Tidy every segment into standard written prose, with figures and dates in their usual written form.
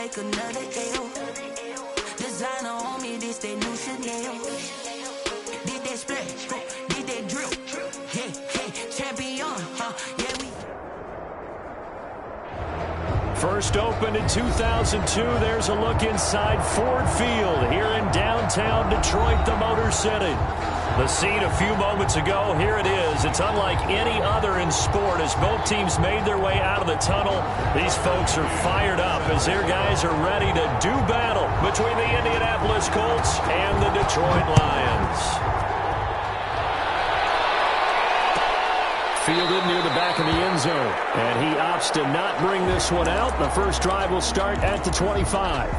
like another L. Designer on me, this they new Chanel. Did that splash, did that drip. Yeah, yeah, champion, yeah, we. First opened in 2002. There's a look inside Ford Field here in downtown Detroit, the Motor City. The scene a few moments ago, here it is. It's unlike any other in sport as both teams made their way out of the tunnel. These folks are fired up as their guys are ready to do battle between the Indianapolis Colts and the Detroit Lions. Fielded near the back of the end zone, and he opts to not bring this one out. The first drive will start at the 25.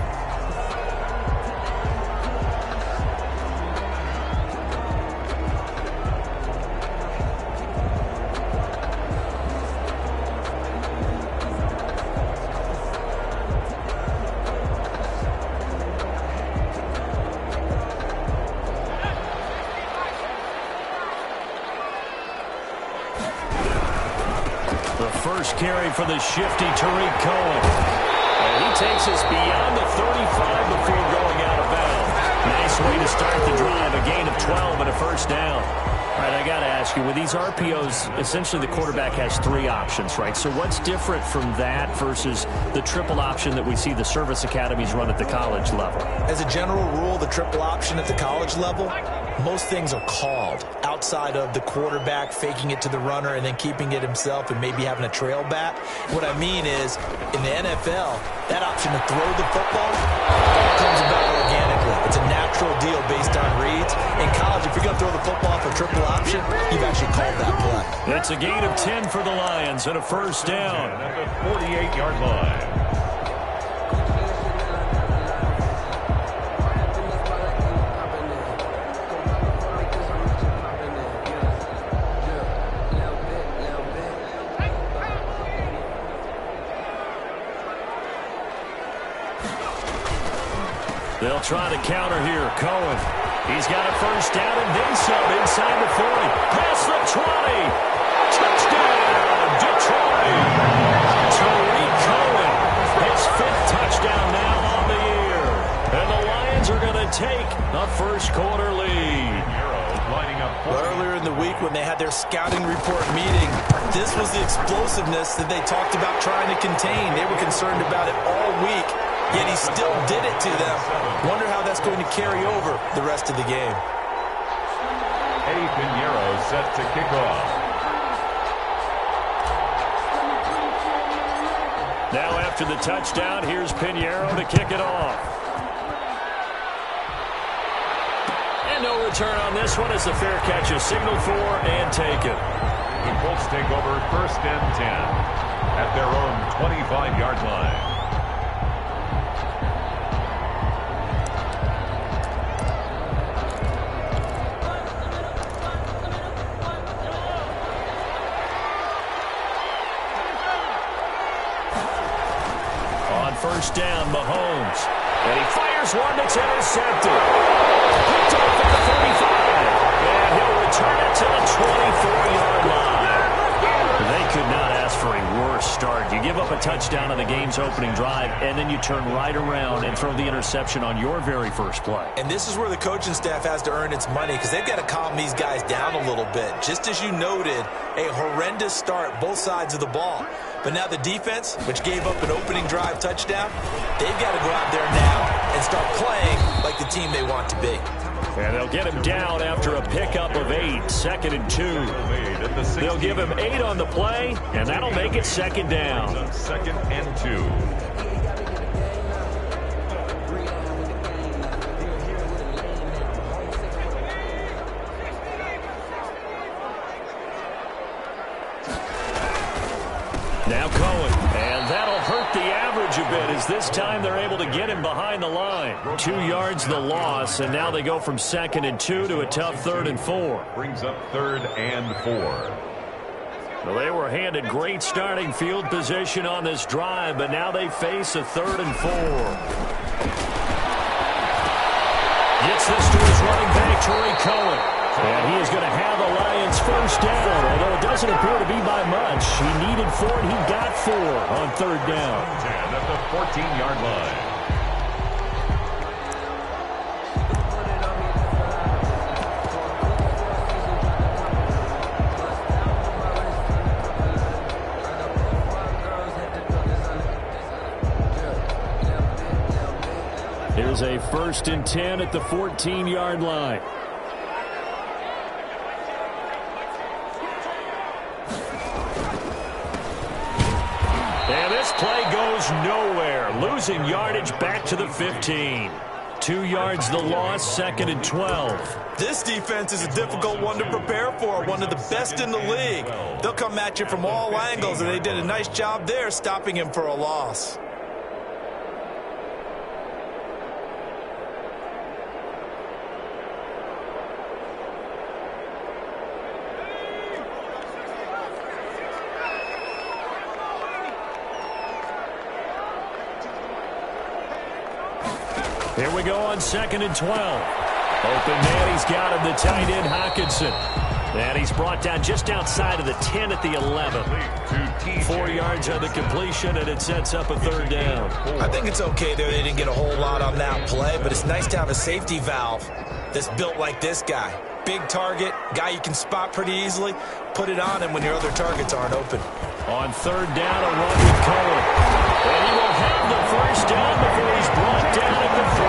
First carry for the shifty Tariq Cohen. And he takes us beyond the 35 before going out of bounds. Nice way to start the drive. A gain of 12 and a first down. All right, I got to ask you, with these RPOs, essentially the quarterback has three options, right? So what's different from that versus the triple option that we see the service academies run at the college level? As a general rule, the triple option at the college level, most things are called outside of the quarterback faking it to the runner and then keeping it himself and maybe having a trail back. What I mean is, in the NFL, that option to throw the football comes about organically. It's a natural deal based on reads. In college, if you're going to throw the football for triple option, you've actually called that play. It's a gain of 10 for the Lions and a first down. At the 48-yard line. They'll try to counter here. Cohen. He's got a first down and then some inside the 40. Past the 20. Touchdown, Detroit. Tariq Cohen. His fifth touchdown now on the year. And the Lions are going to take a first quarter lead. Lining up earlier in the week when they had their scouting report meeting, this was the explosiveness that they talked about trying to contain. They were concerned about it all week. Yet he still did it to them. Wonder how that's going to carry over the rest of the game. Eddie Pinheiro set to kick off. Now after the touchdown, here's Pinheiro to kick it off. And no return on this one as the fair catch is signaled for and taken. The Colts take over first and 10 at their own 25-yard line. First down, Mahomes. And he fires one that's intercepted. Picked off at the 35. And he'll return it to the 24-yard line. They could not ask for a worse start. You give up a touchdown on the game's opening drive, and then you turn right around and throw the interception on your very first play. And this is where the coaching staff has to earn its money because they've got to calm these guys down a little bit. Just as you noted, a horrendous start, both sides of the ball. But now the defense, which gave up an opening drive touchdown, they've got to go out there now and start playing like the team they want to be. And they'll get him down after a pickup of 8, second and 2. They'll give him 8 on the play, and that'll make it second down. Second and 2. Now Cohen, and that'll hurt the average a bit as this time they're able to get him behind the line. 2 yards the loss, and now they go from second and 2 to a tough third and 4. Brings up third and 4. Well, they were handed great starting field position on this drive, but now they face a third and 4. Gets this to his running back, Tariq Cohen. And he is going to have a Lions first down, although it does doesn't appear to be by much. He needed 4, and he got 4 on third down. 10 at the 14-yard line. Here's a 1st and 10 at the 14-yard line. And this play goes nowhere. Losing yardage back to the 15. 2 yards the loss, 2nd and 12. This defense is a difficult one to prepare for, one of the best in the league. They'll come at you from all angles, and they did a nice job there stopping him for a loss. Here we go on 2nd and 12. Open man, he's got him, the tight end, Hockenson. And he's brought down just outside of the 10 at the 11. 4 yards on the completion, and it sets up a 3rd down. I think it's okay there. They didn't get a whole lot on that play, but it's nice to have a safety valve that's built like this guy. Big target, guy you can spot pretty easily. Put it on him when your other targets aren't open. On 3rd down, a run with Cohen. And he will have the 1st down before he's brought down at the 3.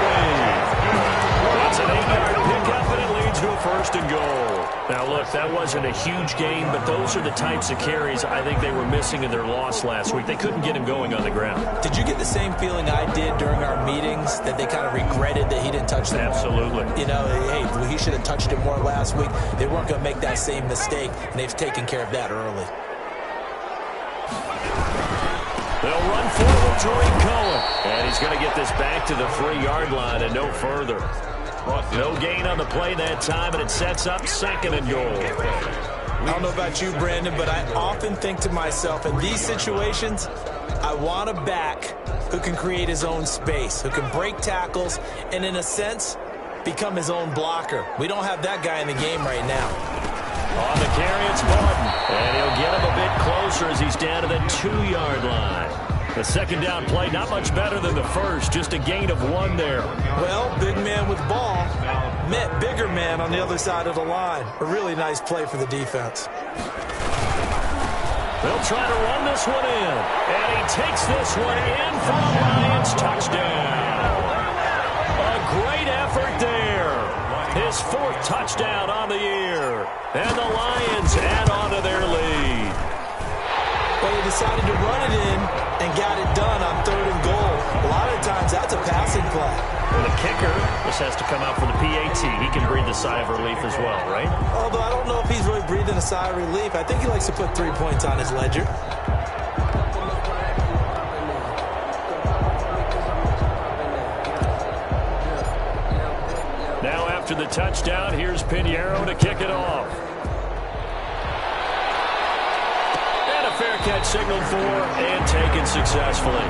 That's an 8-yard pickup, and it leads to a 1st and goal. Now, look, that wasn't a huge gain, but those are the types of carries I think they were missing in their loss last week. They couldn't get him going on the ground. Did you get the same feeling I did during our meetings, that they kind of regretted that he didn't touch them? Absolutely. You know, hey, he should have touched it more last week. They weren't going to make that same mistake, and they've taken care of that early. They'll run forward, Tariq Cohen. And he's going to get this back to the 3-yard line and no further. No gain on the play that time, and it sets up 2nd and goal. I don't know about you, Brandon, but I often think to myself, in these situations, I want a back who can create his own space, who can break tackles, and in a sense, become his own blocker. We don't have that guy in the game right now. On the carry, it's Martin. And he'll get him a bit closer as he's down to the 2-yard line. The 2nd down play, not much better than the first, just a gain of 1 there. Well, big man with ball met bigger man on the other side of the line. A really nice play for the defense. They'll try to run this one in. And he takes this one in for a Lions touchdown. A great effort there. His 4th touchdown on the year. And the Lions add on to their lead. Well, they decided to run it in and got it done on 3rd and goal. A lot of times, that's a passing play. And the kicker just has to come out for the PAT. He can breathe a sigh of relief as well, right? Although I don't know if he's really breathing a sigh of relief. I think he likes to put 3 points on his ledger. Now after the touchdown, here's Pinheiro to kick it off. And a fair catch signaled for and taken successfully.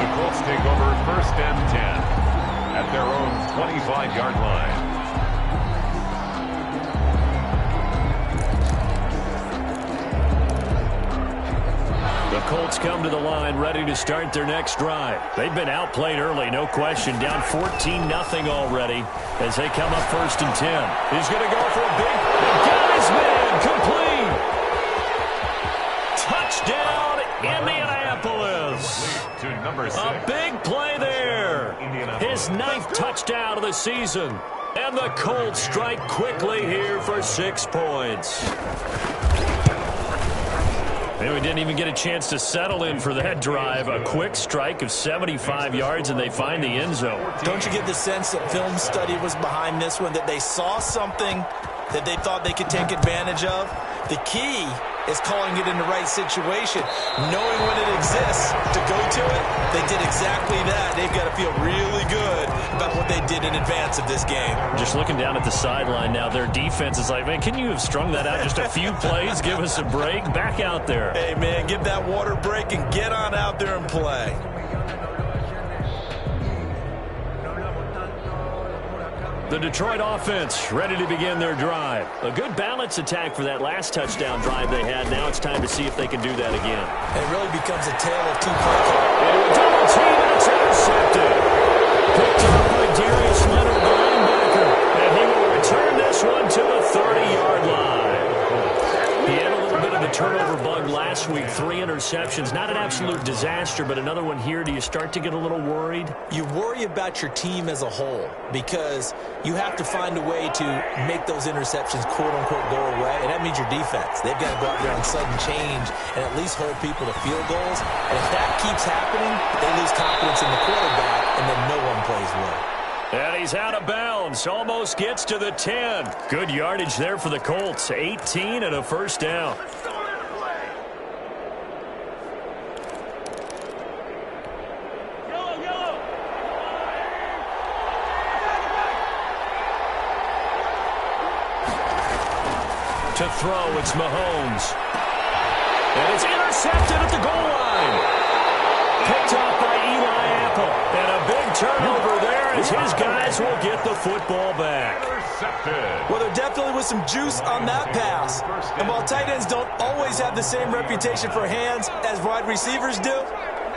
The Colts take over 1st and 10 at their own 25-yard line. The Colts come to the line ready to start their next drive. They've been outplayed early, no question. Down 14-0 already as they come up 1st and 10. He's going to go for a big... Got his man complete! Touchdown, Indianapolis! To number 6. A big play there. His 9th touchdown of the season. And the Colts strike quickly here for 6 points. And we didn't even get a chance to settle in for that drive. A quick strike of 75 yards, and they find the end zone. Don't you get the sense that film study was behind this one, that they saw something that they thought they could take advantage of? The key is calling it in the right situation, knowing when it exists to go to it. They did exactly that. They've got to feel really good about what they did in advance of this game. Just looking down at the sideline now, their defense is like, man, can you have strung that out just a few plays? Give us a break. Back out there. Hey, man, give that water break and get on out there and play. The Detroit offense ready to begin their drive. A good balance attack for that last touchdown drive they had. Now it's time to see if they can do that again. It really becomes a tale of two play calls. Into a double team, and it's intercepted. Picked up by Darius Leonard, the linebacker. And he will return this one to the 30-yard line. He had a little bit of a turnover bug last week. 3 interceptions. Not an absolute disaster, but another one here. Do you start to get a little worried? You worry about your team as a whole because you have to find a way to make those interceptions, quote-unquote, go away, and that means your defense. They've got to go out there on sudden change and at least hold people to field goals. And if that keeps happening, they lose confidence in the quarterback, and then no one plays well. And he's out of bounds. Almost gets to the 10. Good yardage there for the Colts. 18 and a first down. To throw, it's Mahomes. And it's intercepted at the goal line. Picked off by Eli Apple. And a big turnover there as his guys will get the football back. Well, there definitely was some juice on that pass. And while tight ends don't always have the same reputation for hands as wide receivers do,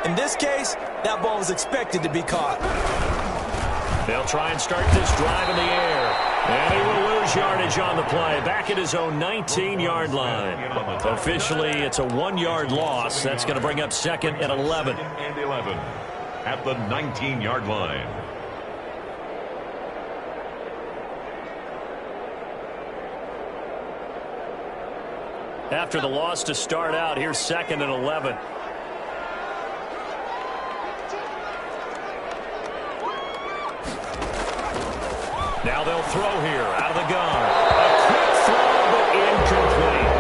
in this case, that ball was expected to be caught. They'll try and start this drive in the air. And he will lose yardage on the play. Back at his own 19-yard line. Officially, it's a 1-yard loss. That's going to bring up second and 11. And 11 at the 19-yard line. After the loss to start out, here's second and 11. Now they'll throw here out of the gun. A quick throw, but incomplete.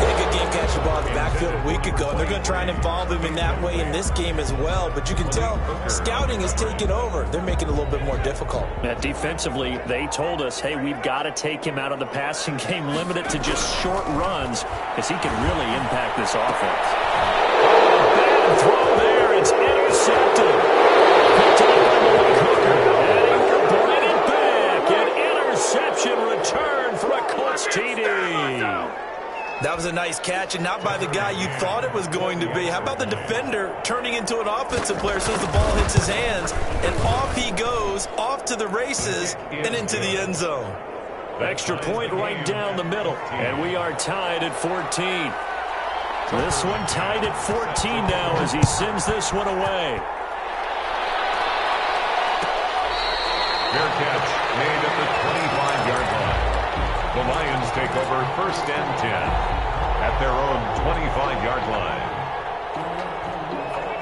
They had a good game catching the ball in the backfield a week ago, and they're going to try and involve him in that way in this game as well. But you can tell scouting is taking over. They're making it a little bit more difficult. Defensively, they told us, hey, we've got to take him out of the passing game, limit it to just short runs, because he can really impact this offense. Bad throw there. It's intercepted. Picked up by Malik Hooker. And he will bring it back. An interception return for a Colts TD. That was a nice catch, and not by the guy you thought it was going to be. How about the defender turning into an offensive player as soon as the ball hits his hands, and off he goes, off to the races, and into the end zone. Extra point right down the middle, and we are tied at 14. This one tied at 14 now as he sends this one away. Fair catch made at the 25-yard line. The Lions take over first and 10 at their own 25-yard line.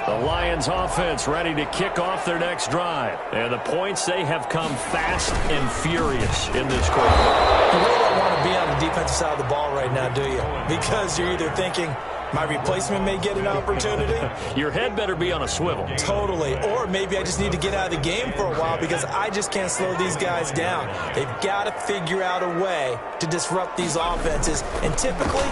The Lions offense ready to kick off their next drive. And the points, they have come fast and furious in this quarter. You really don't want to be on the defensive side of the ball right now, do you? Because you're either thinking, my replacement may get an opportunity. Your head better be on a swivel. Totally. Or maybe I just need to get out of the game for a while because I just can't slow these guys down. They've got to figure out a way to disrupt these offenses. And typically,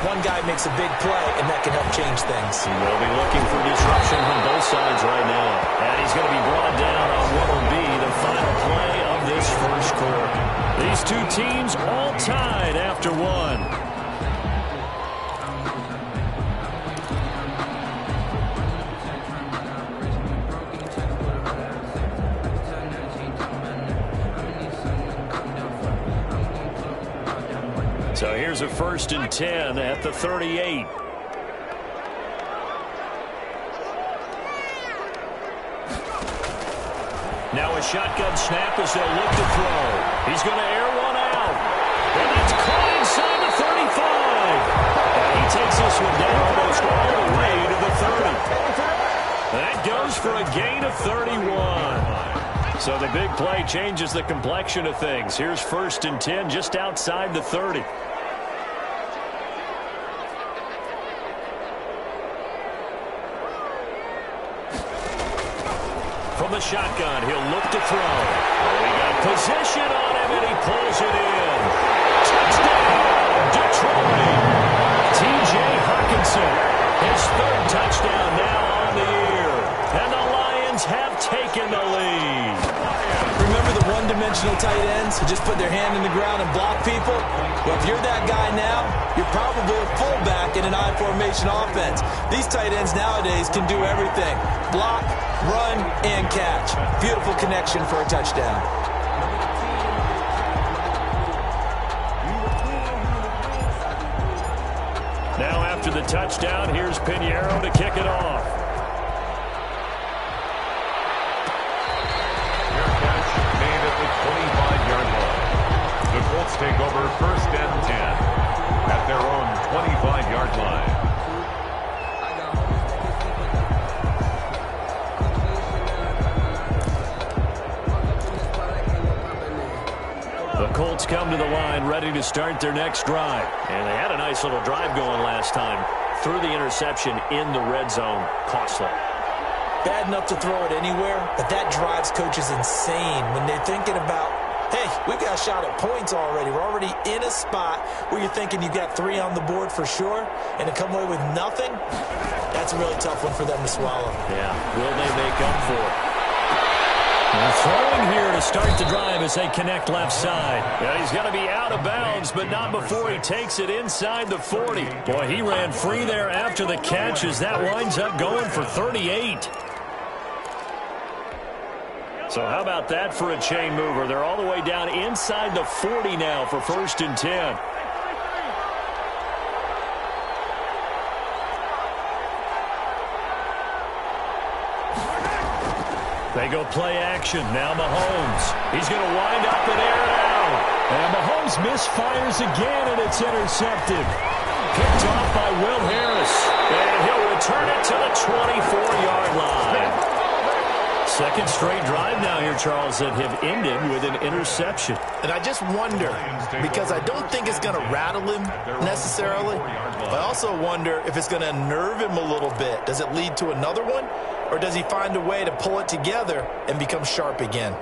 one guy makes a big play, and that can help change things. He will be looking for disruption from both sides right now. And he's going to be brought down on what will be the final play of this first quarter. These two teams all tied after one. So here's a first and 10 at the 38. Now a shotgun snap as they'll look to throw. He's going to air one out. And it's caught inside the 35. And he takes this one down almost all the way to the 30. That goes for a gain of 31. So the big play changes the complexion of things. Here's first and 10 just outside the 30. From the shotgun, he'll look to throw. Oh, he got position on him, and he pulls it in. Touchdown, Detroit. T.J. Hawkinson, his third touchdown now on the year. And the Lions have taken the lead. Remember the one-dimensional tight ends who just put their hand in the ground and block people? Well, if you're that guy now, you're probably a fullback in an I formation offense. These tight ends nowadays can do everything. Block, run, and catch. Beautiful connection for a touchdown. Now after the touchdown, here's Pinheiro to kick it off. Fair catch made at the 25-yard line. The Colts take over 1st and 10 at their own 25-yard line. The Colts come to the line ready to start their next drive. And they had a nice little drive going last time. Threw the interception in the red zone. Costly. Bad enough to throw it anywhere, but that drives coaches insane when they're thinking about, hey, we've got a shot at points already. We're already in a spot where you're thinking you've got 3 on the board for sure, and to come away with nothing, that's a really tough one for them to swallow. Yeah, will they make up for it? They're throwing here to start the drive as they connect left side. Yeah, he's going to be out of bounds, but not before he takes it inside the 40. Boy, he ran free there after the catch as that winds up going for 38. So how about that for a chain mover? They're all the way down inside the 40 now for 1st and 10. They go play action. Now Mahomes. He's going to wind up and air it out. And Mahomes misfires again, and it's intercepted. Picked off by Will Harris. And he'll return it to the 24-yard line. Second straight drive now here, Charles, that have ended with an interception. And I just wonder, because I don't think it's going to rattle him necessarily, but I also wonder if it's going to unnerve him a little bit. Does it lead to another one, or does he find a way to pull it together and become sharp again?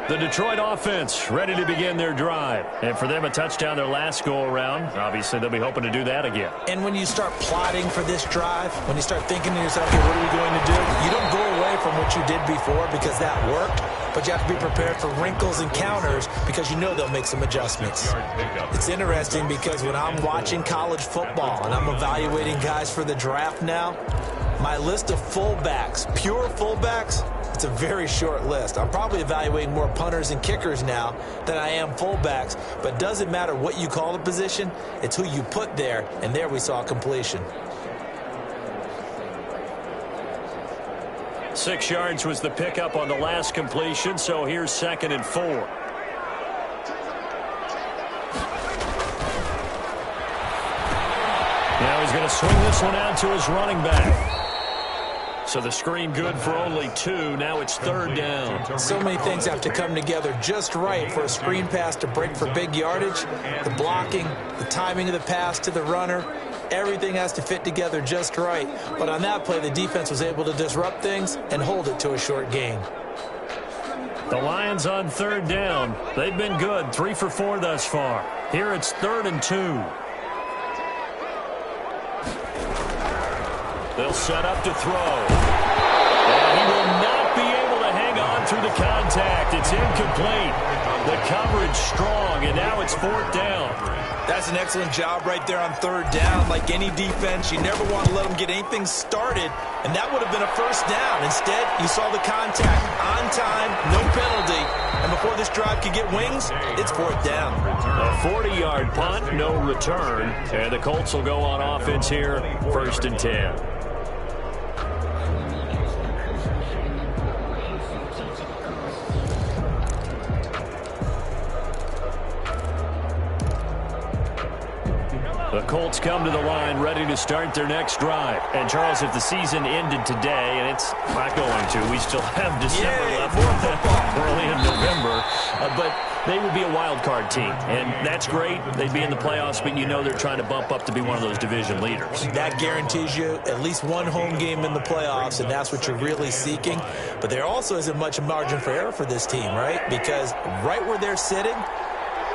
The Detroit offense ready to begin their drive. And for them, a touchdown their last go-around. Obviously, they'll be hoping to do that again. And when you start plotting for this drive, when you start thinking to yourself, okay, what are we going to do? You don't go away from what you did before because that worked, but you have to be prepared for wrinkles and counters because you know they'll make some adjustments. It's interesting because when I'm watching college football and I'm evaluating guys for the draft now, my list of fullbacks, pure fullbacks, it's a very short list. I'm probably evaluating more punters and kickers now than I am fullbacks, but it doesn't matter what you call the position, it's who you put there, and there we saw completion. 6 yards was the pickup on the last completion, so here's 2nd and 4. Now he's going to swing this one out to his running back. So the screen good for only 2. Now it's 3rd down. So many things have to come together just right for a screen pass to break for big yardage. The blocking, the timing of the pass to the runner, everything has to fit together just right. But on that play, the defense was able to disrupt things and hold it to a short gain. The Lions on 3rd down. They've been good, 3 for 4 thus far. Here it's 3rd and 2. They'll set up to throw. And he will not be able to hang on through the contact. It's incomplete. The coverage strong, and now it's 4th down. That's an excellent job right there on 3rd down. Like any defense, you never want to let them get anything started, and that would have been a 1st down. Instead, you saw the contact on time, no penalty, and before this drive could get wings, it's 4th down. A 40-yard punt, no return, and the Colts will go on offense here, 1st and 10. The Colts come to the line ready to start their next drive. And, Charles, if the season ended today, and it's not going to, we still have December left, early in November, but they would be a wild card team. And that's great. They'd be in the playoffs, but you know they're trying to bump up to be one of those division leaders. That guarantees you at least one home game in the playoffs, and that's what you're really seeking. But there also isn't much margin for error for this team, right? Because right where they're sitting,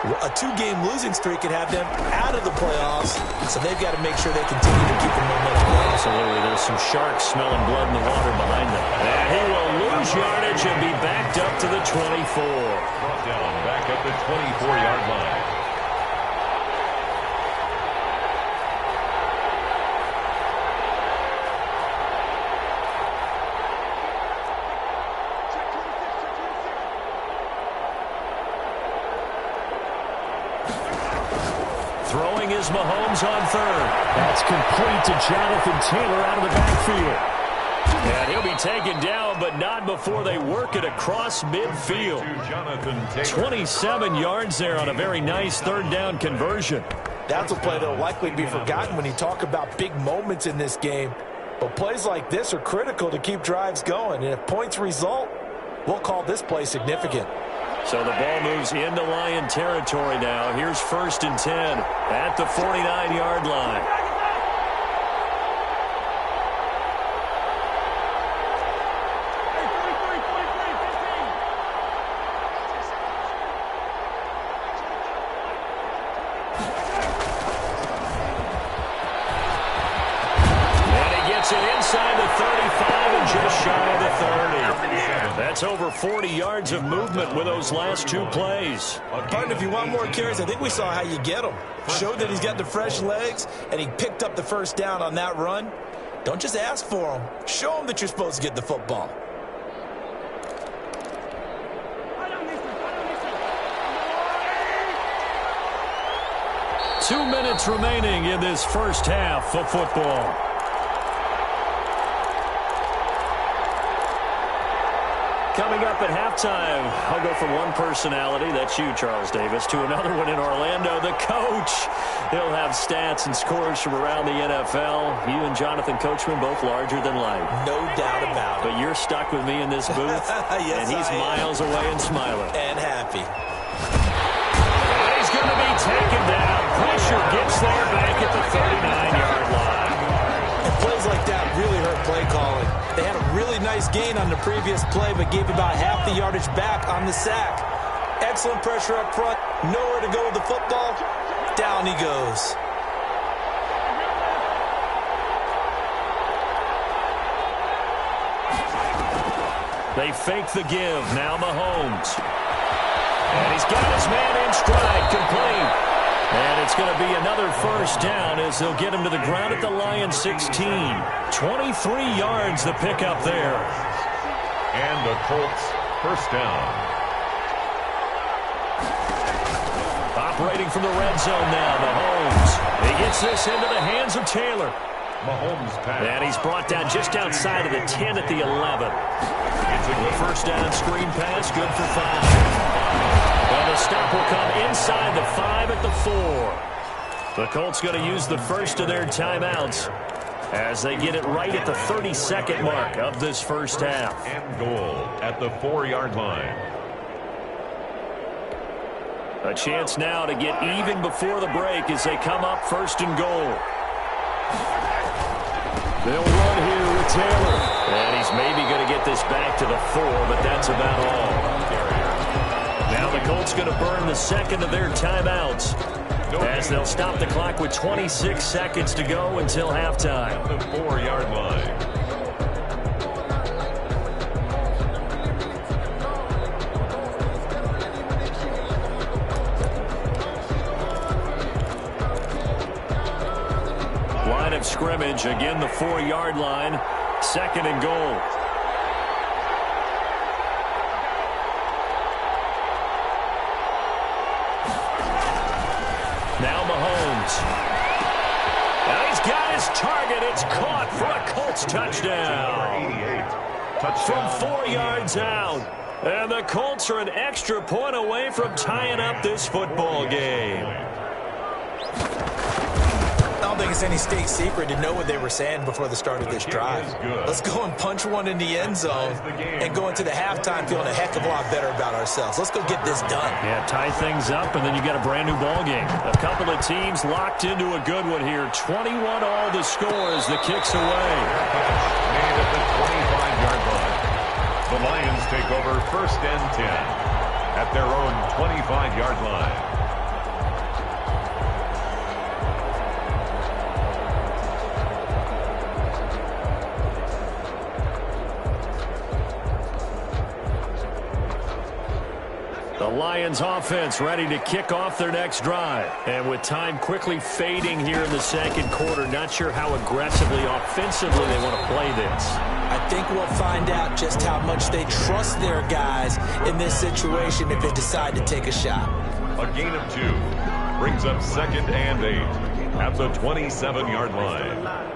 A 2-game losing streak could have them out of the playoffs, so they've got to make sure they continue to keep the momentum going. Absolutely. There's some sharks smelling blood in the water behind them. And he will lose yardage and be backed up to the 24. Brought down back at the 24-yard line. Throwing is Mahomes on third. That's complete to Jonathan Taylor out of the backfield. And he'll be taken down, but not before they work it across midfield. 27 yards there on a very nice third down conversion. That's a play that will likely be forgotten when you talk about big moments in this game. But plays like this are critical to keep drives going. And if points result, we'll call this play significant. So the ball moves into Lion territory now. Here's 1st and 10 at the 49-yard line. And he gets it inside the 35 and just shy of the 30. That's over 40 yards of movement with those last 2 plays. Partner, if you want more carries, I think we saw how you get them. Showed that he's got the fresh legs, and he picked up the first down on that run. Don't just ask for them. Show them that you're supposed to get the football. Two minutes remaining in this first half of football. Coming up at halftime, I'll go from one personality, that's you, Charles Davis, to another one in Orlando, the coach. He'll have stats and scores from around the NFL. You and Jonathan Coachman both larger than life. No doubt about it. But you're stuck with me in this booth, yes, and he's miles away and smiling. And happy. And he's going to be taken down. Pressure gets there back at the 39-yard line. And plays like that really hurt play calling. They had a really nice gain on the previous play, but gave about half the yardage back on the sack. Excellent pressure up front. Nowhere to go with the football. Down he goes. They fake the give. Now Mahomes. And he's got his man in stride, complete. And it's going to be another first down as they'll get him to the ground at the Lions 16. 23 yards the pickup there. And the Colts first down. Operating from the red zone now, Mahomes. He gets this into the hands of Taylor. Mahomes pass. And he's brought down just outside of the 10 at the 11. It's a first down screen pass, good for 5. Well, the stop will come inside the 5 at the 4. The Colts going to use the first of their timeouts as they get it right at the 32nd mark of this first half. And goal at the 4-yard line. A chance now to get even before the break as they come up 1st and goal. They'll run here with Taylor. And he's maybe going to get this back to the 4, but that's about all. Now the Colts going to burn the second of their timeouts as they'll stop the clock with 26 seconds to go until halftime. At the 4-yard line. Line of scrimmage, again the 4-yard line, 2nd and goal. Now Mahomes. Now he's got his target. It's caught for a Colts touchdown. 88. Touchdown. From 4 yards out. And the Colts are an extra point away from tying up this football game. I don't think it's any state secret to know what they were saying before the start of this drive. Let's go and punch one in the end zone and go into the halftime feeling a heck of a lot better about ourselves. Let's go get this done. Yeah, tie things up, and then you got a brand new ball game. A couple of teams locked into a good one here. 21 all the score as the kick's away. Made at the 25-yard line. The Lions take over 1st and 10 at their own 25-yard line. Lions offense ready to kick off their next drive. And with time quickly fading here in the second quarter, not sure how aggressively, offensively they want to play this. I think we'll find out just how much they trust their guys in this situation if they decide to take a shot. A gain of 2 brings up 2nd and 8 at the 27-yard line.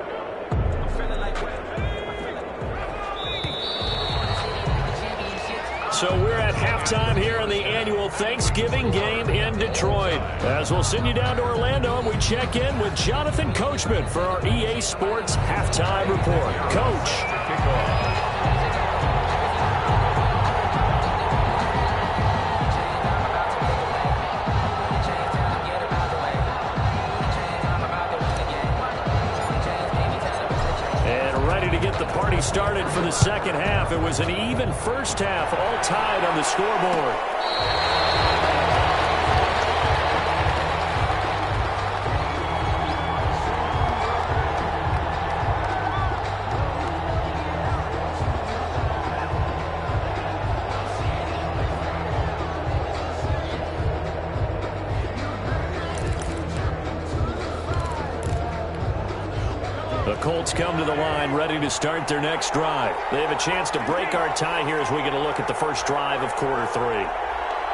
So we're at halftime here in the annual Thanksgiving game in Detroit. As we'll send you down to Orlando, and we check in with Jonathan Coachman for our EA Sports Halftime Report. Coach. To get the party started for the second half. It was an even first half, all tied on the scoreboard. The Colts come to the line ready to start their next drive. They have a chance to break our tie here as we get a look at the first drive of quarter 3.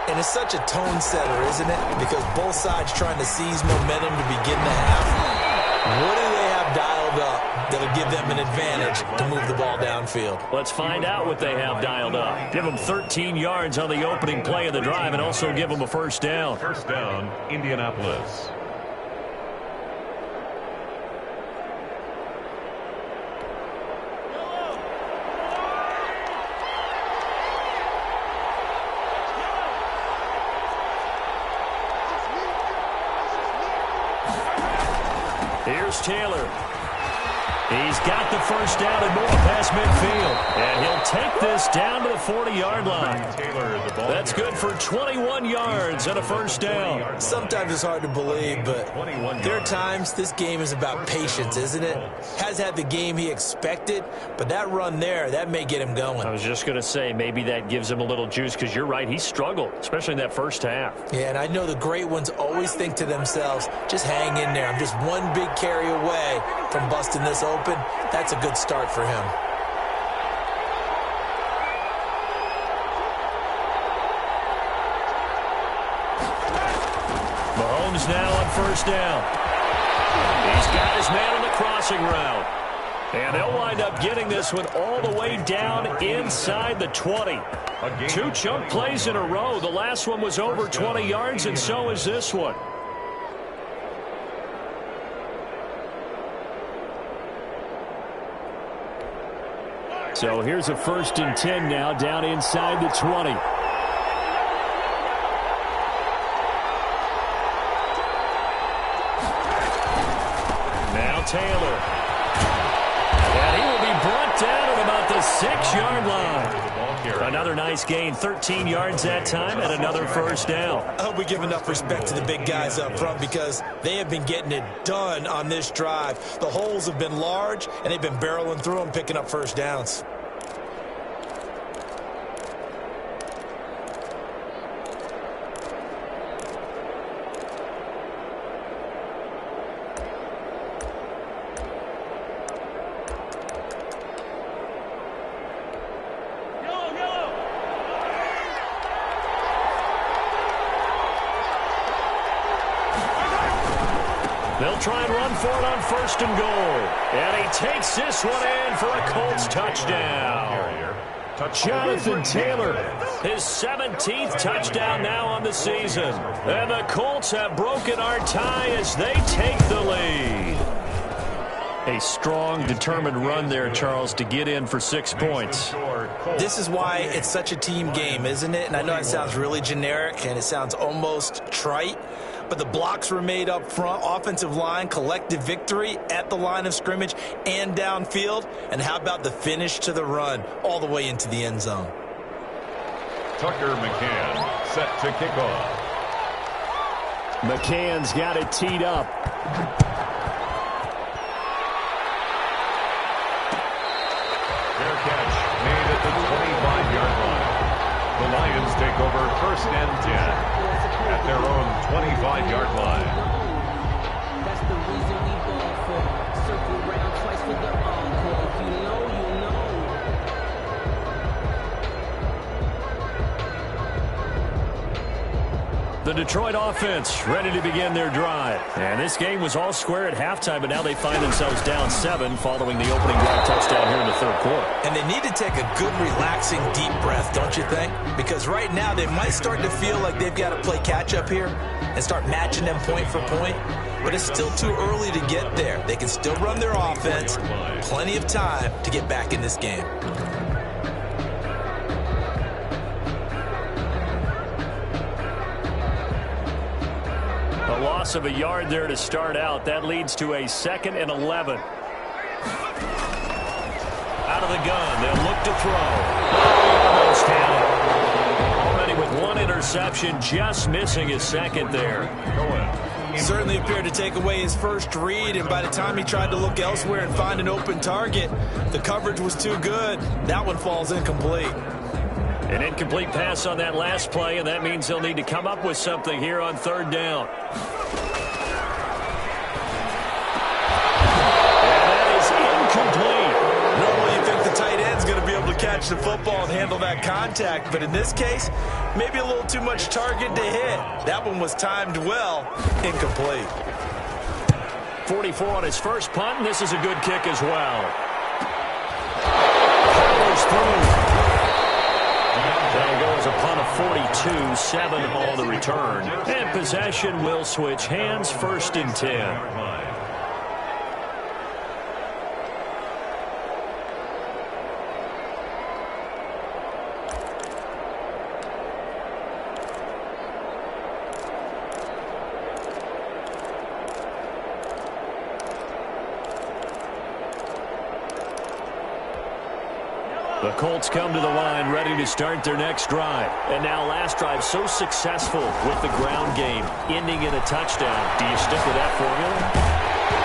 And it's such a tone setter, isn't it? Because both sides trying to seize momentum to begin the half. What do they have dialed up that'll give them an advantage to move the ball downfield? Let's find out what they have dialed up. Give them 13 yards on the opening play of the drive and also give them a first down. First down, Indianapolis. Here's Taylor. He's got the first down and more past midfield. And he'll take this down to the 40-yard line. That's good for 21 yards and a first down. Sometimes it's hard to believe, but there are times this game is about patience, isn't it? Has had the game he expected, but that run there, that may get him going. I was just going to say, maybe that gives him a little juice, because you're right, he struggled, especially in that first half. Yeah, and I know the great ones always think to themselves, just hang in there. I'm just one big carry away from busting this open. That's a good start for him. Mahomes now on first down. He's got his man on the crossing route. And they'll wind up getting this one all the way down inside the 20. 2 chunk plays in a row. The last one was over 20 yards, and so is this one. So here's a 1st and 10 now, down inside the 20. Now Taylor. And he will be brought down at about the 6-yard line. Another nice gain, 13 yards that time, and another first down. I hope we give enough respect to the big guys up front, because they have been getting it done on this drive. The holes have been large, and they've been barreling through them, picking up first downs. They'll try and run for it on 1st and goal. And he takes this one in for a Colts touchdown. Jonathan Taylor, his 17th touchdown now on the season. And the Colts have broken our tie as they take the lead. A strong, determined run there, Charles, to get in for 6 points. This is why it's such a team game, isn't it? And I know it sounds really generic and it sounds almost trite, but the blocks were made up front, offensive line, collective victory at the line of scrimmage and downfield. And how about the finish to the run all the way into the end zone? Tucker McCann set to kick off. McCann's got it teed up. Fair catch made at the 25-yard line. The Lions take over first and 10 at their own 25-yard line. That's the reason we ball for. Circle round twice for the encore. If you know, you know. The Detroit offense ready to begin their drive. And this game was all square at halftime, but now they find themselves down 7 following the opening drive touchdown here in the third quarter. And they need to take a good, relaxing, deep breath, don't you think? Because right now they might start to feel like they've got to play catch-up here and start matching them point for point. But it's still too early to get there. They can still run their offense. Plenty of time to get back in this game. A loss of a yard there to start out. That leads to a 2nd and 11. Out of the gun. They'll look to throw. Almost had it. Already with 1 interception, just missing his 2nd there. He certainly appeared to take away his first read, and by the time he tried to look elsewhere and find an open target, the coverage was too good. That one falls incomplete. An incomplete pass on that last play, and that means they'll need to come up with something here on 3rd down. And that is incomplete. Normally you think the tight end's going to be able to catch the football and handle that contact, but in this case, maybe a little too much target to hit. That one was timed well. Incomplete. 44 on his first punt, and this is a good kick as well. Powers through. There goes a punt of 42, 7 on the return. And possession will switch hands, 1st and 10. The Colts come to the line ready to start their next drive. And now last drive so successful with the ground game, ending in a touchdown. Do you stick with that formula?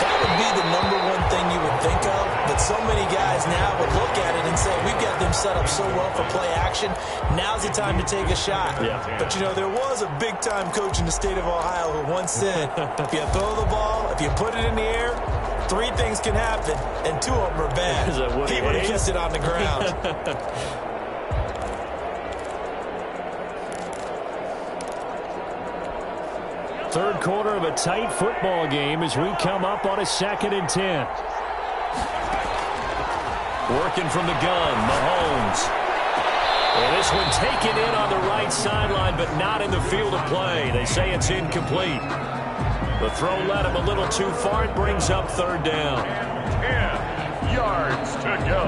That would be the #1 thing you would think of, but so many guys now would look at it and say, we've got them set up so well for play action, now's the time to take a shot. Yeah. But, you know, there was a big-time coach in the state of Ohio who once said, if you throw the ball, if you put it in the air, 3 things can happen, and 2 of them are bad. He would have kissed it on the ground. Third quarter of a tight football game as we come up on a 2nd and 10. Working from the gun, Mahomes. And this one taken in on the right sideline, but not in the field of play. They say it's incomplete. The throw led him a little too far. It brings up 3rd down. 10 yards to go.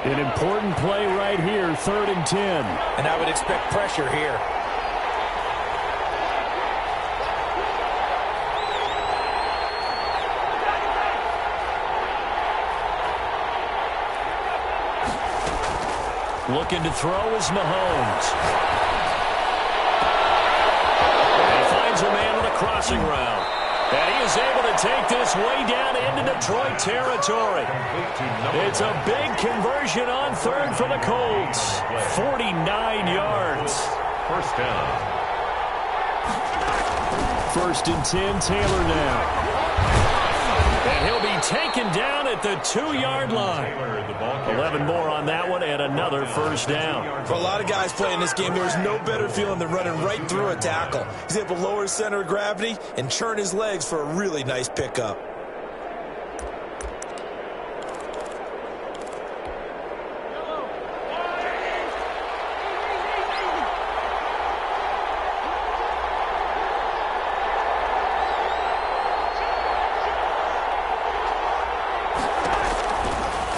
An important play right here, 3rd and 10. And I would expect pressure here. Looking to throw is Mahomes. And he finds a man on a crossing route. And he is able to take this way down into Detroit territory. It's a big conversion on 3rd for the Colts. 49 yards. First down. 1st and 10, Taylor now. And he'll be taken down at the 2-yard line. 11 more on that one and another 1st down. For a lot of guys playing this game, there's no better feeling than running right through a tackle. He's able to lower his center of gravity and churn his legs for a really nice pickup.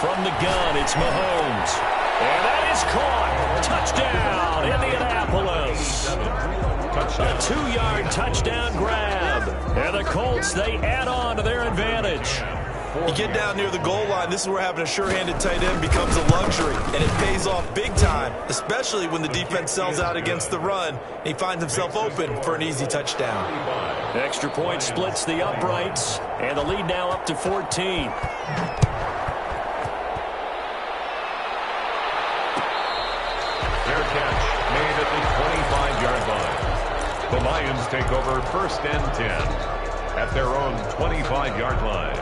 From the gun, it's Mahomes. And that is caught. Touchdown, Indianapolis. A 2-yard touchdown grab. And the Colts, they add on to their advantage. You get down near the goal line, this is where having a sure-handed tight end becomes a luxury, and it pays off big time especially when the defense sells out against the run. He finds himself open for an easy touchdown. Extra point splits the uprights, and the lead now up to 14. Fair catch made at the 25-yard line. The Lions take over 1st and 10 at their own 25-yard line.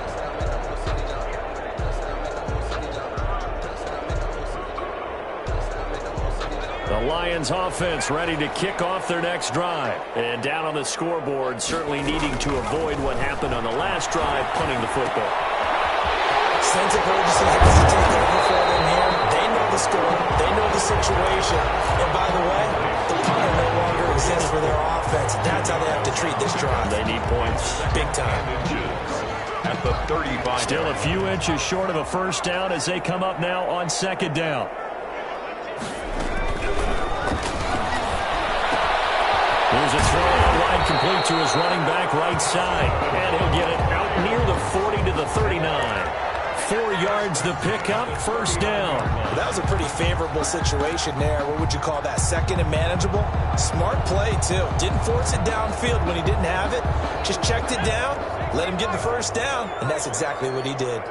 The Lions offense ready to kick off their next drive. And down on the scoreboard, certainly needing to avoid what happened on the last drive, punting the football. Sense of urgency has to take over for them here. They know the score. They know the situation. And by the way, the punter no longer exists for their offense. That's how they have to treat this drive. They need points. Big time. At the 35. Still a few inches short of a first down as they come up now on 2nd down. Here's a throw out wide, complete to his running back right side. And he'll get it out near the 40 to the 39. 4 yards the pickup, first down. Well, that was a pretty favorable situation there. What would you call that? Second and manageable? Smart play, too. Didn't force it downfield when he didn't have it. Just checked it down, let him get the first down, and that's exactly what he did.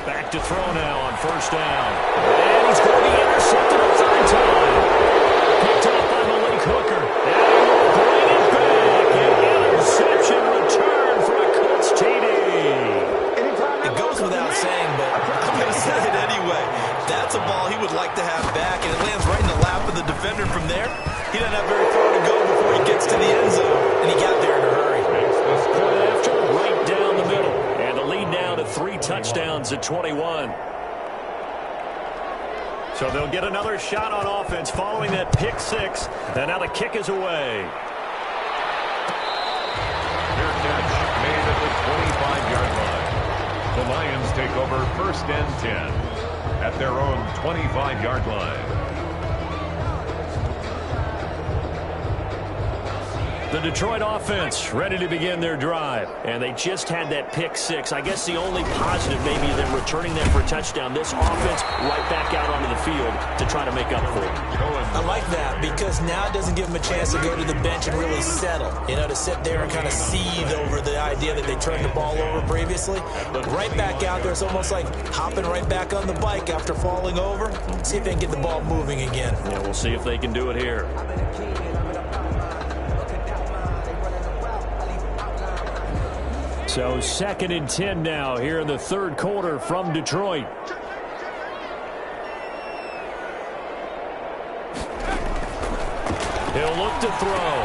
Back to throw now on first down. And he's going to be intercepted a 3rd time. Picked up by Malik Hooker. And he'll bring it back. An interception return for a Colts TD. It goes without saying, but I'm going to say it anyway. That's a ball he would like to have back, and it lands right in the lap of the defender from there. He doesn't have very far to go before he gets to the end zone, and he got there in a hurry. Point after, right down the middle. And the lead now to 3 touchdowns at 21. So they'll get another shot on offense following that pick 6. And now the kick is away. Fair catch made at the 25-yard line. The Lions take over 1st and 10 at their own 25-yard line. The Detroit offense ready to begin their drive. And they just had that pick 6. I guess the only positive maybe them returning that for a touchdown. This offense right back out onto the field to try to make up for it. I like that because now it doesn't give them a chance to go to the bench and really settle. You know, to sit there and kind of seethe over the idea that they turned the ball over previously. Right back out there, it's almost like hopping right back on the bike after falling over. See if they can get the ball moving again. Yeah, we'll see if they can do it here. So 2nd and 10 now here in the 3rd quarter from Detroit. He'll look to throw.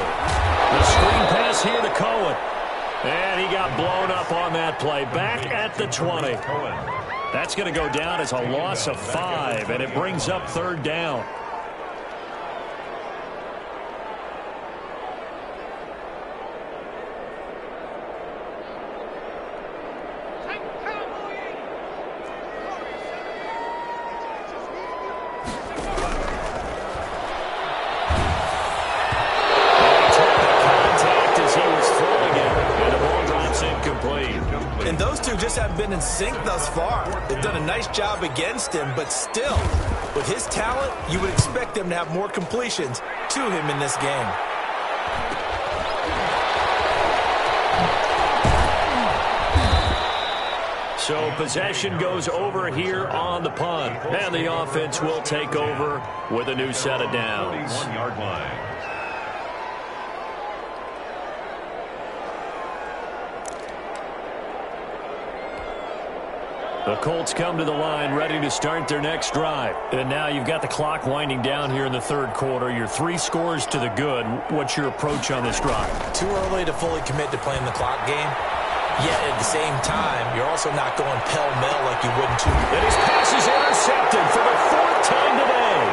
The screen pass here to Cohen. And he got blown up on that play. Back at the 20. That's going to go down as a loss of 5, and it brings up 3rd down. And those two just haven't been in sync thus far. They've done a nice job against him, but still, with his talent, you would expect them to have more completions to him in this game. So possession goes over here on the punt. And the offense will take over with a new set of downs. 1-yard line. The Colts come to the line ready to start their next drive. And now you've got the clock winding down here in the 3rd quarter. You're 3 scores to the good. What's your approach on this drive? Too early to fully commit to playing the clock game. Yet at the same time, you're also not going pell-mell like you would in 2. And his pass is intercepted for the 4th time today.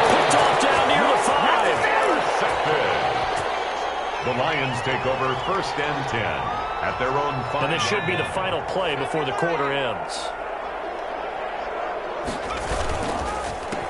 Picked off down near the 5. Intercepted. The Lions take over 1st and 10. At their own 5. And this should be the final play before the quarter ends.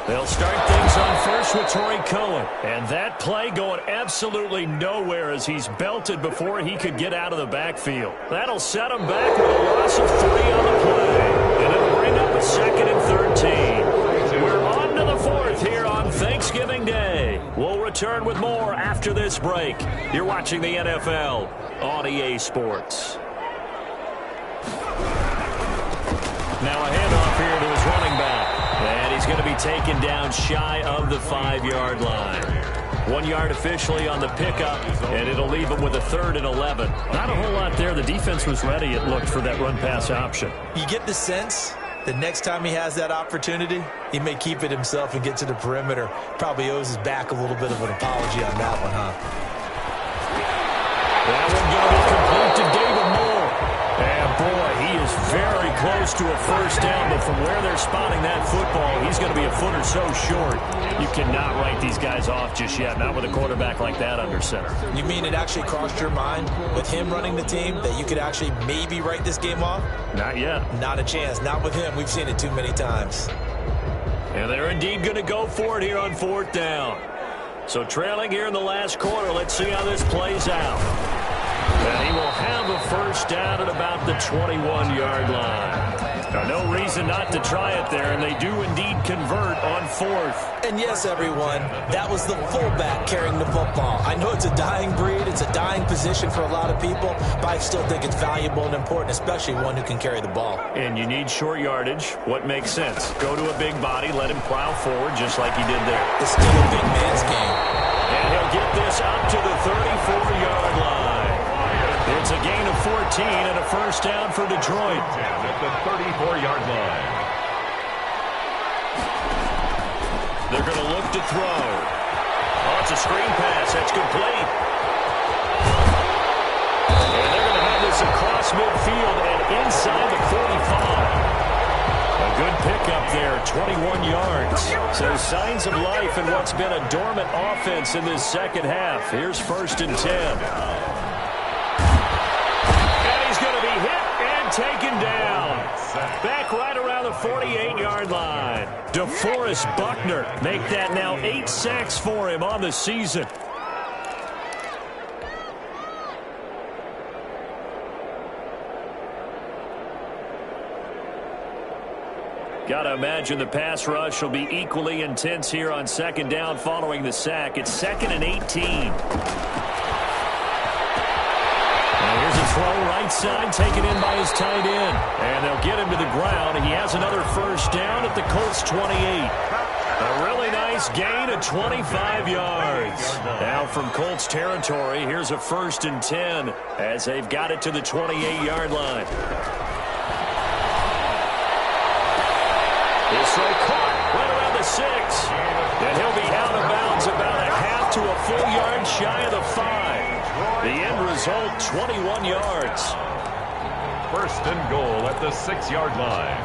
They'll start things on first with Torrey Cohen. And that play going absolutely nowhere as he's belted before he could get out of the backfield. That'll set him back with a loss of 3 on the play. And it'll bring up a 2nd and 13. We're on to the 4th here on Thanksgiving Day. We'll return with more after this break. You're watching the NFL on EA Sports. Now a handoff here to his running back. And he's going to be taken down shy of the 5-yard line. 1 yard officially on the pickup, and it'll leave him with a 3rd and 11. Not a whole lot there. The defense was ready, it looked, for that run-pass option. You get the sense the next time he has that opportunity, he may keep it himself and get to the perimeter. Probably owes his back a little bit of an apology on that one, huh? That one going to be complete to David Moore. And, boy, he is very close to a first down, but from where they're spotting that football, he's going to be a foot or so short. You cannot write these guys off just yet, not with a quarterback like that under center. You mean it actually crossed your mind with him running the team that you could actually maybe write this game off? Not yet. Not a chance. Not with him. We've seen it too many times. And they're indeed going to go for it here on 4th down. So trailing here in the last quarter, let's see how this plays out. And he will have a first down at about the 21-yard line. Now, no reason not to try it there, and they do indeed convert on 4th. And yes, everyone, that was the fullback carrying the football. I know it's a dying breed, it's a dying position for a lot of people, but I still think it's valuable and important, especially one who can carry the ball. And you need short yardage. What makes sense? Go to a big body, let him plow forward just like he did there. It's still a big man's game. And he'll get this up to the 34-yard line. It's a gain of 14 and a first down for Detroit. At the 34-yard line. They're going to look to throw. Oh, it's a screen pass. That's complete. And they're going to have this across midfield and inside the 45. A good pickup there, 21 yards. So signs of life in what's been a dormant offense in this second half. Here's 1st and 10. Taken down. Back right around the 48-yard line. DeForest Buckner make that now 8 sacks for him on the season. Got to imagine the pass rush will be equally intense here on 2nd down following the sack. It's 2nd and 18. Here's a throw right side taken in by his tight end. And they'll get him to the ground. He has another first down at the Colts 28. A really nice gain of 25 yards. Now from Colts territory, here's a 1st and 10 as they've got it to the 28-yard line. This throw caught right around the 6. And he'll be out of bounds about a half to a full yard shy of the 5. The end result, 21 yards. 1st and goal at the 6-yard line.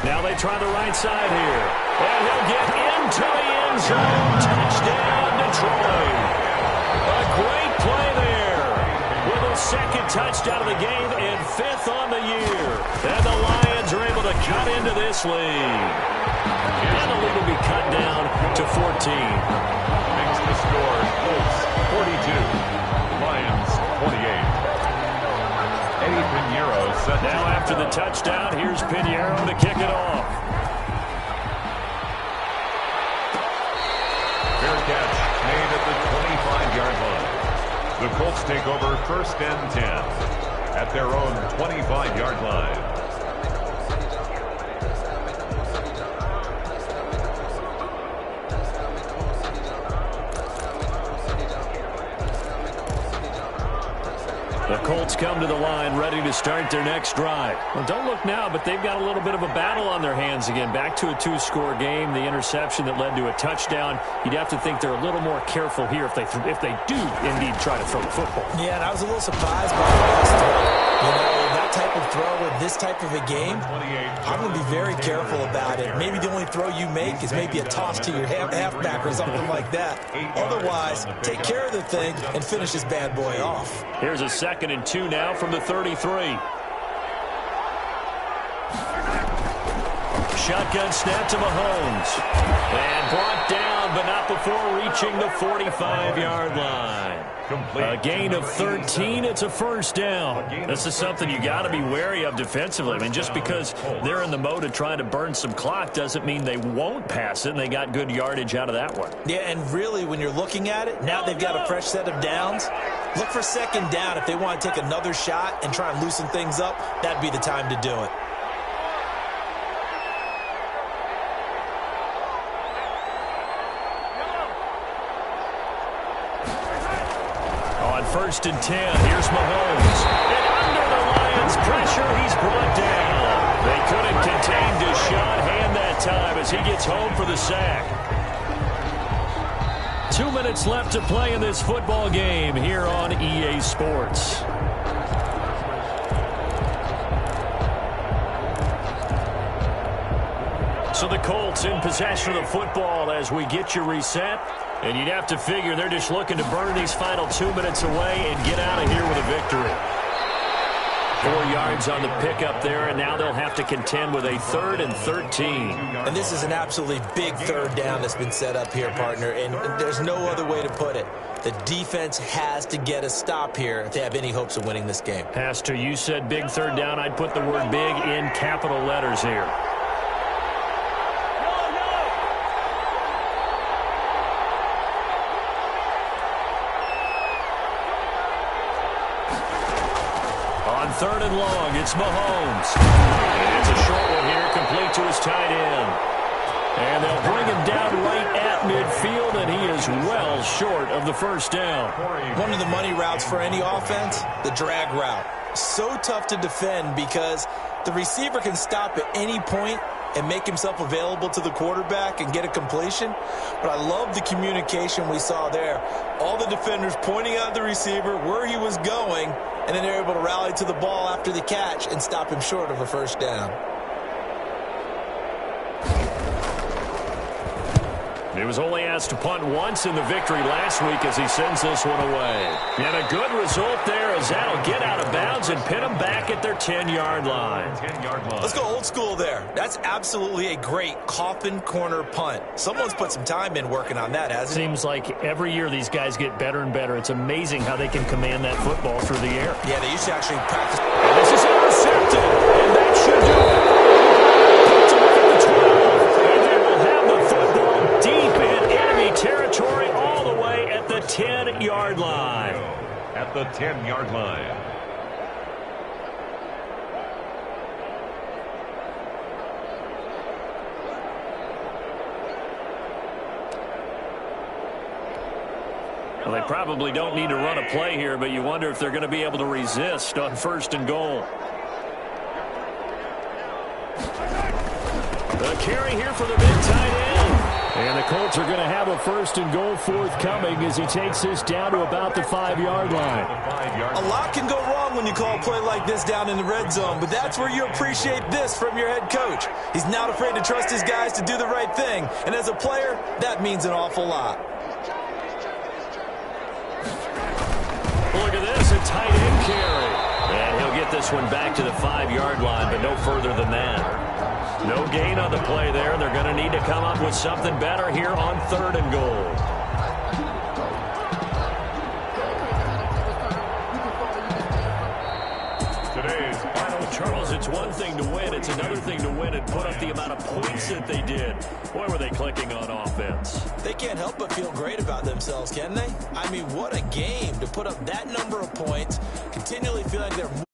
Now they try the right side here. And he'll get into the end zone. Touchdown, Detroit. A great play there. With a 2nd touchdown of the game and 5th on the year. And the Lions are able to cut into this lead. And the lead will be cut down to 14. Makes the score Colts 42, Lions 48. Eddie Pinheiro set. Now after the touchdown, here's Pinheiro to kick it off. Fair catch made at the 25-yard line. The Colts take over 1st and 10 at their own 25-yard line. The Colts come to the line ready to start their next drive. Well, don't look now, but they've got a little bit of a battle on their hands again. Back to a 2-score game. The interception that led to a touchdown. You'd have to think they're a little more careful here if they do indeed try to throw the football. Yeah, and I was a little surprised by the last throw. You know, that type of throw in this type of a game, I'm going to be very careful about it. Maybe the only throw you make is maybe a toss to your halfback or something like that. Otherwise, take care of the thing and finish this bad boy off. Here's a 2nd and 2 now from the 33. Shotgun snap to Mahomes. And brought down, but not before reaching the 45-yard line. A gain of 13. It's a 1st down. This is something you got to be wary of defensively. I mean, just because they're in the mode of trying to burn some clock doesn't mean they won't pass it, and they got good yardage out of that one. Yeah, and really, when you're looking at it, now they've got a fresh set of downs. Look for 2nd down. If they want to take another shot and try and loosen things up, that'd be the time to do it. On 1st and 10, here's Mahomes. And under the Lions' pressure, he's brought down. They couldn't contain Deshaun Hand that time as he gets home for the sack. 2 minutes left to play in this football game here on EA Sports. So the Colts in possession of the football as we get you reset. And you'd have to figure they're just looking to burn these final 2 minutes away and get out of here with a victory. 4 yards on the pickup there, and now they'll have to contend with a 3rd and 13. And this is an absolutely big 3rd down that's been set up here, partner, and there's no other way to put it. The defense has to get a stop here if they have any hopes of winning this game. Pastor, you said big 3rd down. I'd put the word big in capital letters here. On 3rd and long, it's Mahomes. And it's a short one here, complete to his tight end. And they'll bring him down right at midfield, and he is well short of the 1st down. One of the money routes for any offense, the drag route. So tough to defend because the receiver can stop at any point and make himself available to the quarterback and get a completion. But I love the communication we saw there. All the defenders pointing out the receiver, where he was going, and then they're able to rally to the ball after the catch and stop him short of a 1st down. He was only asked to punt once in the victory last week as he sends this one away. And a good result there as that'll get out of bounds and pin them back at their 10-yard line. Let's go old school there. That's absolutely a great coffin corner punt. Someone's put some time in working on that, hasn't it? Seems like every year these guys get better and better. It's amazing how they can command that football through the air. Yeah, they used to actually practice. And this is intercepted, and that should do it. Puts it within the 12, and they will have the football deep in enemy territory all the way at the 10-yard line. At the 10-yard line. Well, they probably don't need to run a play here, but you wonder if they're going to be able to resist on 1st and goal. The carry here for the big tight end. And the Colts are going to have a 1st and goal forthcoming as he takes this down to about the 5-yard line. A lot can go wrong when you call a play like this down in the red zone, but that's where you appreciate this from your head coach. He's not afraid to trust his guys to do the right thing, and as a player, that means an awful lot. Look at this, a tight end carry. And he'll get this one back to the 5-yard line, but no further than that. No gain on the play there. They're going to need to come up with something better here on 3rd and goal. Today's final Charles, it's one thing to win. It's another thing to win and put up the amount of points that they did. Boy, were they clicking on offense. They can't help but feel great about themselves, can they? I mean, what a game to put up that number of points, continually feeling like they're